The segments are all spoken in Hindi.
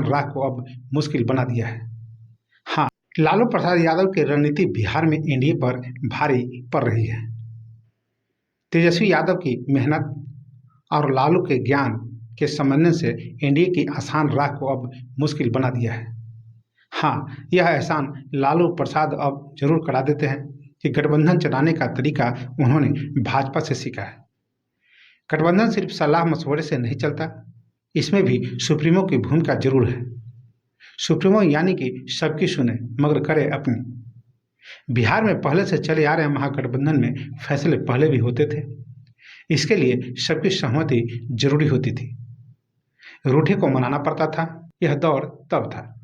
राह को अब मुश्किल बना दिया है। हाँ, लालू प्रसाद यादव की रणनीति बिहार में एनडीए पर भारी पड़ रही है। तेजस्वी यादव की मेहनत और लालू के ज्ञान के समन्वय से एनडीए की आसान राह को अब मुश्किल बना दिया है। हाँ, यह एहसान लालू प्रसाद अब जरूर करा देते हैं कि गठबंधन चलाने का तरीका उन्होंने भाजपा से सीखा है। गठबंधन सिर्फ सलाह मशवरे से नहीं चलता, इसमें भी सुप्रीमो की भूमिका जरूर है। सुप्रीमो यानी कि सबकी सुने मगर करे अपनी। बिहार में पहले से चले आ रहे महागठबंधन में फैसले पहले भी होते थे। इसके लिए सबकी सहमति जरूरी होती थी। रूठे को मनाना पड़ता था। यह दौर तब था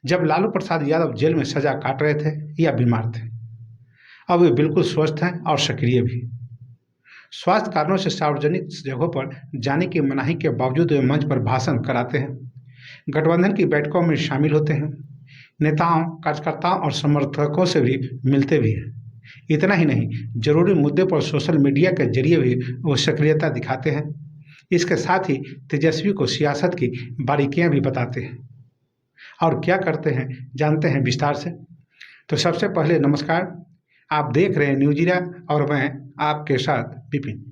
जब लालू प्रसाद यादव जेल में सजा काट रहे थे या बीमार थे। अब वे बिल्कुल स्वस्थ हैं और सक्रिय भी। स्वास्थ्य कारणों से सार्वजनिक जगहों पर जाने की मनाही के बावजूद वे मंच पर भाषण कराते हैं, गठबंधन की बैठकों में शामिल होते हैं, नेताओं, कार्यकर्ताओं और समर्थकों से भी मिलते भी हैं। इतना ही नहीं, जरूरी मुद्दे पर सोशल मीडिया के जरिए भी वो सक्रियता दिखाते हैं। इसके साथ ही तेजस्वी को सियासत की बारीकियां भी बताते हैं। और क्या करते हैं जानते हैं विस्तार से। तो सबसे पहले नमस्कार, आप देख रहे हैं न्यूज ईरा और मैं आपके साथ विपिन।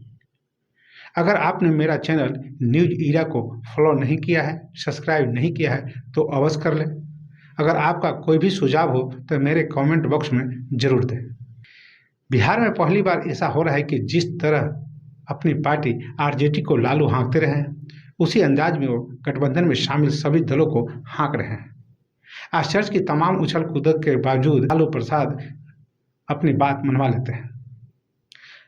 अगर आपने मेरा चैनल न्यूज ईरा को फॉलो नहीं किया है, सब्सक्राइब नहीं किया है तो अवश्य कर लें। अगर आपका कोई भी सुझाव हो तो मेरे कमेंट बॉक्स में जरूर दें। बिहार में पहली बार ऐसा हो रहा है कि जिस तरह अपनी पार्टी आरजेडी को लालू हाँकते रहे हैं, उसी अंदाज में वो गठबंधन में शामिल सभी दलों को हाँक रहे हैं। आश्चर्य की तमाम उछल कूदक के बावजूद लालू प्रसाद अपनी बात मनवा लेते हैं।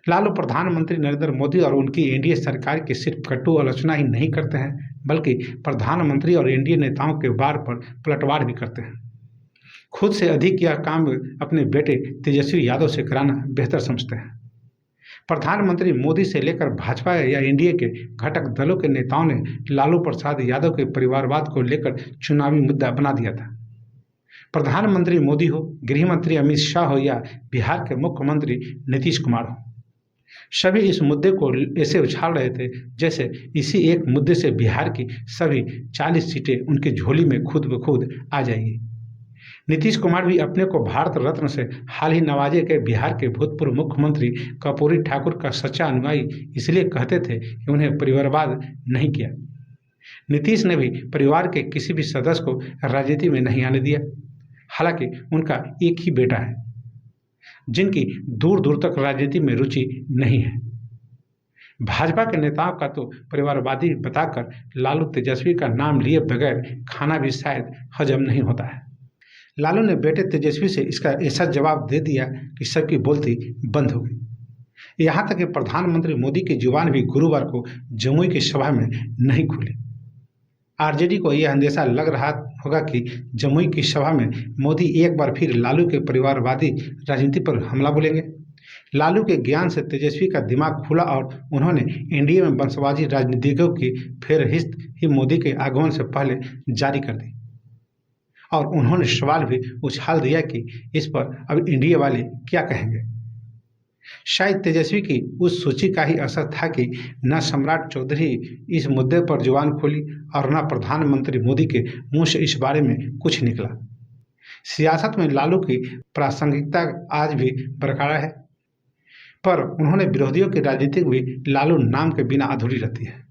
लालू प्रधानमंत्री नरेंद्र मोदी और उनकी एनडीए सरकार की सिर्फ कटु आलोचना ही नहीं करते हैं, बल्कि प्रधानमंत्री और एनडीए नेताओं के वार पर पलटवार भी करते हैं। खुद से अधिक यह काम अपने बेटे तेजस्वी यादव से कराना बेहतर समझते हैं। प्रधानमंत्री मोदी से लेकर भाजपा या एनडीए के घटक दलों के नेताओं ने लालू प्रसाद यादव के परिवारवाद को लेकर चुनावी मुद्दा बना दिया था। प्रधानमंत्री मोदी हो, गृह मंत्री अमित शाह हो या बिहार के मुख्यमंत्री नीतीश कुमार हो, सभी इस मुद्दे को ऐसे उछाल रहे थे जैसे इसी एक मुद्दे से बिहार की सभी 40 सीटें उनकी झोली में खुद ब खुद आ जाएगी। नीतीश कुमार भी अपने को भारत रत्न से हाल ही नवाजे गए बिहार के भूतपूर्व मुख्यमंत्री कर्पूरी ठाकुर का सच्चा अनुयायी इसलिए कहते थे कि उन्हें परिवारवाद नहीं किया। नीतीश ने भी परिवार के किसी भी सदस्य को राजनीति में नहीं आने दिया। हालांकि उनका एक ही बेटा है जिनकी दूर दूर तक राजनीति में रुचि नहीं है। भाजपा के नेताओं का तो परिवारवादी बताकर लालू तेजस्वी का नाम लिए बगैर खाना भी शायद हजम नहीं होता है। लालू ने बेटे तेजस्वी से इसका ऐसा जवाब दे दिया कि सबकी बोलती बंद हो गई। यहाँ तक कि प्रधानमंत्री मोदी की जुबान भी गुरुवार को जमुई की सभा में नहीं खुली। आरजेडी को यह अंदेशा लग रहा होगा कि जमुई की सभा में मोदी एक बार फिर लालू के परिवारवादी राजनीति पर हमला बोलेंगे। लालू के ज्ञान से तेजस्वी का दिमाग खुला और उन्होंने एनडीए में वंशवादी राजनीतिकों की फेरहिस्त ही मोदी के आगमन से पहले जारी कर दी। और उन्होंने सवाल भी उछाल दिया कि इस पर अब एनडीए वाले क्या कहेंगे। शायद तेजस्वी की उस सूची का ही असर था कि न सम्राट चौधरी इस मुद्दे पर जुबान खोली और न प्रधानमंत्री मोदी के मुंह से इस बारे में कुछ निकला। सियासत में लालू की प्रासंगिकता आज भी बरकरार है, पर उन्होंने विरोधियों की राजनीति भी लालू नाम के बिना अधूरी रहती है।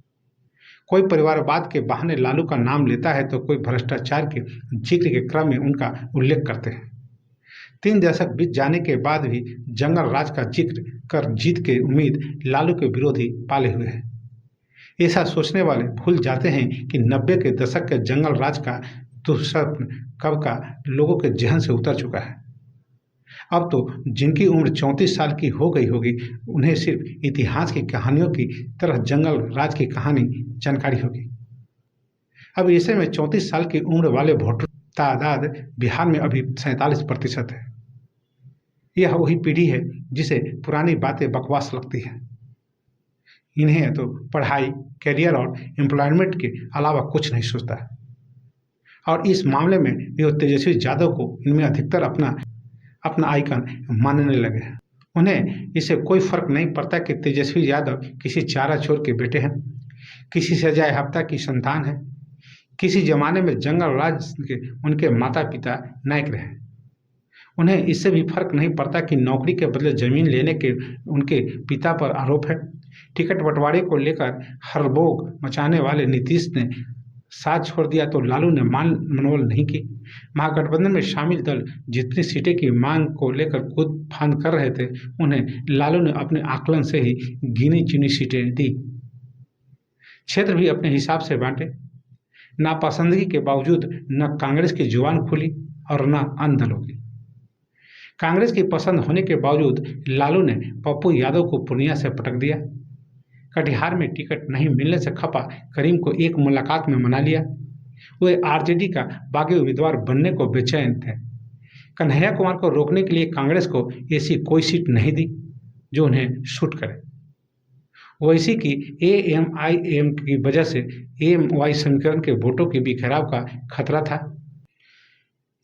कोई परिवारवाद के बहाने लालू का नाम लेता है तो कोई भ्रष्टाचार के जिक्र के क्रम में उनका उल्लेख करते हैं। 3 दशक बीत जाने के बाद भी जंगल राज का जिक्र कर जीत के उम्मीद लालू के विरोधी पाले हुए हैं। ऐसा सोचने वाले भूल जाते हैं कि 90 के दशक के जंगल राज का दुस्वप्न कब का लोगों के जहन से उतर चुका है। अब तो जिनकी उम्र 34 साल की हो गई होगी, उन्हें सिर्फ इतिहास की कहानियों की तरह जंगल राज की कहानी जानकारी होगी। अब ऐसे में 34 साल की उम्र वाले वोटरों की तादाद बिहार में अभी 47% है। यह वही पीढ़ी है जिसे पुरानी बातें बकवास लगती हैं। इन्हें तो पढ़ाई, करियर और एम्प्लॉयमेंट के अलावा कुछ नहीं सोचता है। और इस मामले में वे तेजस्वी यादव को इनमें अधिकतर अपना आइकन मानने लगे हैं। उन्हें इससे कोई फर्क नहीं पड़ता कि तेजस्वी यादव किसी चारा चोर के बेटे हैं, किसी सजाए हफ्ता की संतान है किसी जमाने में जंगल राज के उनके माता पिता नायक रहे। उन्हें इससे भी फर्क नहीं पड़ता कि नौकरी के बदले जमीन लेने के उनके पिता पर आरोप है। टिकट बंटवारे को लेकर हड़बोल मचाने वाले नीतीश ने साथ छोड़ दिया तो लालू ने मान मनोबल नहीं की। महागठबंधन में शामिल दल जितनी सीटें की मांग को लेकर कूद फांद कर रहे थे, उन्हें लालू ने अपने आकलन से ही गिनी चुनी सीटें दी। क्षेत्र भी अपने हिसाब से बांटे। नापसंदगी के बावजूद न कांग्रेस की जुबान खुली और न अन्य दलों की। कांग्रेस की पसंद होने के बावजूद लालू ने पप्पू यादव को पूर्णिया से पटक दिया। कटिहार में टिकट नहीं मिलने से खफा करीम को एक मुलाकात में मना लिया। वे आरजेडी का बागी उम्मीदवार बनने को बेचैन थे। कन्हैया कुमार को रोकने के लिए कांग्रेस को ऐसी कोई सीट नहीं दी जो उन्हें सूट करे। ओवैसी की एएमआईएम की वजह से एएमवाई समीकरण के वोटों के बिखराव का खतरा था।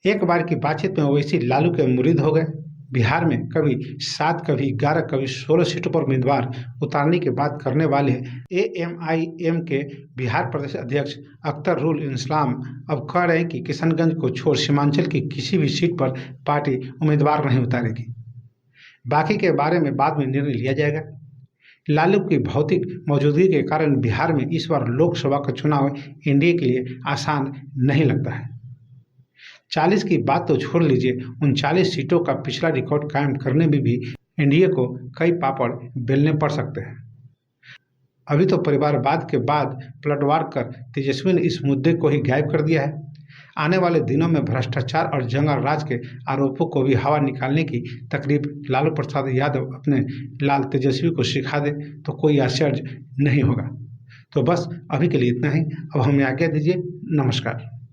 एक बार की बातचीत में ओवैसी लालू के मुरीद हो गए। बिहार में कभी 7, कभी 11, कभी 16 सीटों पर उम्मीदवार उतारने की बात करने वाले एएमआईएम के बिहार प्रदेश अध्यक्ष अख्तरुल इस्लाम अब कह रहे हैं कि किशनगंज को छोड़ सीमांचल की किसी भी सीट पर पार्टी उम्मीदवार नहीं उतारेगी। बाकी के बारे में बाद में निर्णय लिया जाएगा। लालू की भौतिक मौजूदगी के कारण बिहार में इस बार लोकसभा का चुनाव एनडीए के लिए आसान नहीं लगता है। 40 की बात तो छोड़ लीजिए, 39 सीटों का पिछला रिकॉर्ड कायम करने में भी एनडीए को कई पापड़ बेलने पड़ सकते हैं। अभी तो परिवारवाद के बाद पलटवार कर तेजस्वी ने इस मुद्दे को ही गायब कर दिया है। आने वाले दिनों में भ्रष्टाचार और जंगल राज के आरोपों को भी हवा निकालने की तकलीफ लालू प्रसाद यादव अपने लाल तेजस्वी को सिखा दे तो कोई आश्चर्य नहीं होगा। तो बस अभी के लिए इतना ही। अब हमें आज्ञा दीजिए। नमस्कार।